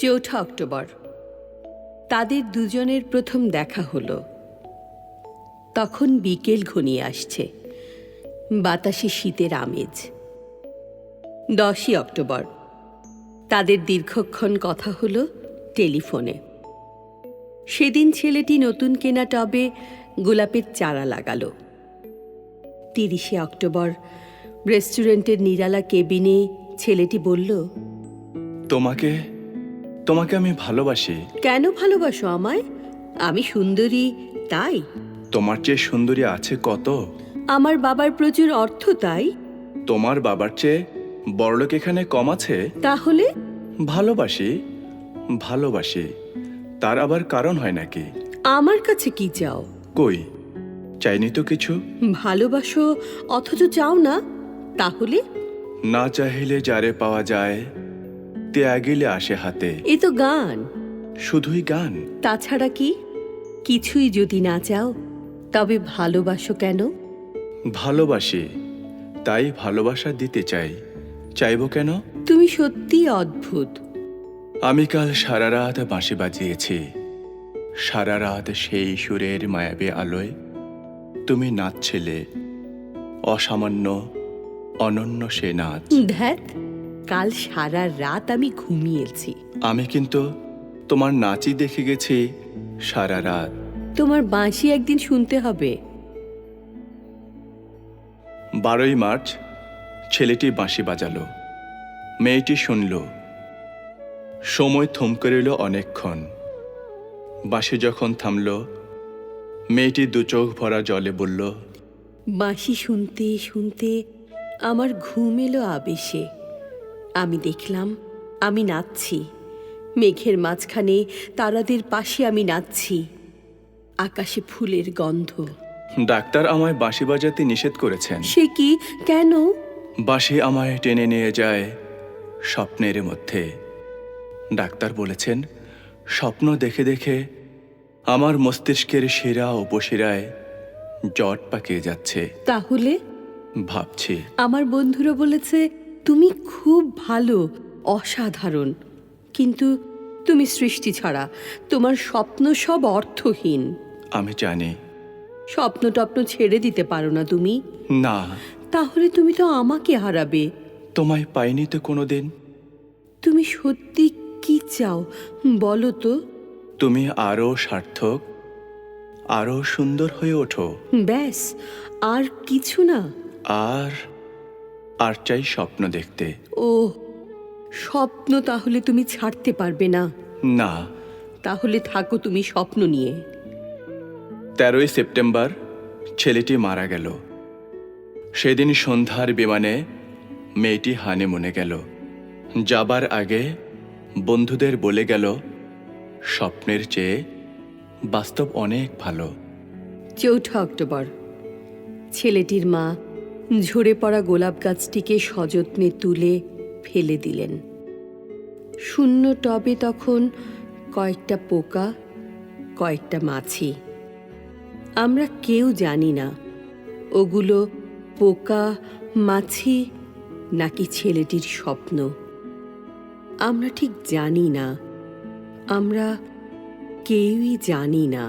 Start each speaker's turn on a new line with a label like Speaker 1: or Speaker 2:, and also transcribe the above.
Speaker 1: চৌঠা অক্টোবর তাদের দুজনের প্রথম দেখা হলো। তখন বিকেল ঘনিয়ে আসছে, বাতাসে শীতের আমেজ। 10ই অক্টোবর তাদের দীর্ঘক্ষণ কথা হলো টেলিফোনে। সেদিন ছেলেটি নতুন কেনা টবে গোলাপের চারা লাগালো। 30শে অক্টোবর রেস্টুরেন্টের নিরালা কেবিনে ছেলেটি বলল,
Speaker 2: তোমাকে তোমাকে আমি ভালোবাসি।
Speaker 1: কেন ভালোবাসো আমায়? আমি সুন্দরী তাই?
Speaker 2: তোমার চেয়ে সুন্দরী আছে কত।
Speaker 1: আমার বাবার প্রচুর অর্থ তাই?
Speaker 2: তোমার বাবার চেয়ে বড়লোক এখানে কম আছে।
Speaker 1: তাহলে
Speaker 2: ভালোবাসি ভালোবাসি, তার আবার কারণ হয় নাকি?
Speaker 1: আমার কাছে কি চাও?
Speaker 2: কই, চাইনি তো কিছু।
Speaker 1: ভালোবাসো অথচ চাও না? তাহলে
Speaker 2: না চাহিলে যারে পাওয়া যায়, ত্যাগিলে আসে হাতে।
Speaker 1: এ তো গান।
Speaker 2: শুধুই গান?
Speaker 1: তাছাড়া কি? কিছুই যদি না চাও তবে ভালোবাসো কেন?
Speaker 2: ভালোবাসি, তাই ভালোবাসা দিতে চাই। চাইব কেন?
Speaker 1: তুমি সত্যিই অদ্ভুত।
Speaker 2: আমি কাল সারা রাত বাঁশি বাজিয়েছি। সারা রাত সেই সুরের মায়াবী আলোয় তুমি নাচছিলে। অসামান্য অনন্য সে নাচ।
Speaker 1: ধ্যাত, কাল সারা রাত আমি ঘুমিয়েছি।
Speaker 2: আমি কিন্তু তোমার নাচই দেখে গেছি সারা রাত।
Speaker 1: তোমার বাঁশি একদিন শুনতে হবে।
Speaker 2: 12ই মার্চ ছেলেটি বাঁশি বাজালো, মেয়েটি শুনল। সময় থমকে রইল অনেকক্ষণ। বাঁশি যখন থামল, মেয়েটি দু চোখ ভরা জলে বলল,
Speaker 1: বাঁশি শুনতে শুনতে আমার ঘুম এলো আবেশে। আমি দেখলাম আমি নাচছি, মেঘের মাঝখানে তারাদের পাশে আমি নাচছি। আকাশে ফুলের গন্ধ।
Speaker 2: ডাক্তার আমায় বাঁশি বাজাতে নিষেধ করেছেন।
Speaker 1: সে কি? কেন?
Speaker 2: বাঁশি আমায় টেনে নিয়ে যায় স্বপ্নের মধ্যে। ডাক্তার বলেছেন, স্বপ্ন দেখে দেখে আমার মস্তিষ্কের শিরা উপশিরায় জট পাকিয়ে যাচ্ছে।
Speaker 1: তাহলে
Speaker 2: ভাবছি
Speaker 1: আমার বন্ধুরা বলেছে তুমি খুব ভালো, অসাধারণ, কিন্তু তুমি সৃষ্টি ছাড়া। তোমার স্বপ্ন সব অর্থহীন।
Speaker 2: আমি জানি।
Speaker 1: স্বপ্ন টপ্ন ছেড়ে দিতে পারো না তুমি?
Speaker 2: না,
Speaker 1: তাহলে তুমি তো আমাকে হারাবে।
Speaker 2: তোমায় পাইনি তো কোনোদিন।
Speaker 1: তুমি সত্যি কি চাও বলো তো?
Speaker 2: তুমি আরো সার্থক, আরো সুন্দর হয়ে ওঠো।
Speaker 1: ব্যাস, আর কিছু না?
Speaker 2: আর আর চাই স্বপ্ন দেখতে।
Speaker 1: ও, স্বপ্ন তাহলে তুমি ছাড়তে পারবে না?
Speaker 2: না।
Speaker 1: তাহলে থাকো তুমি স্বপ্ন নিয়ে।
Speaker 2: 13ই সেপ্টেম্বর ছেলেটি মারা গেল। সেদিন সন্ধ্যার বিমানে মেয়েটি হানিমুনে গেল। যাবার আগে বন্ধুদের বলে গেল, স্বপ্নের চেয়ে বাস্তব অনেক ভালো।
Speaker 1: 4 অক্টোবর ছেলেটির মা ঝরে পড়া গোলাপ গাছটিকে সযত্নে তুলে ফেলে দিলেন। শূন্য টবে তখন কয়েকটা পোকা, কয়েকটা মাছি। আমরা কেউ জানি না ওগুলো পোকা, মাছি নাকি ছেলেটির স্বপ্ন। আমরা ঠিক জানি না, আমরা কেউই জানি না।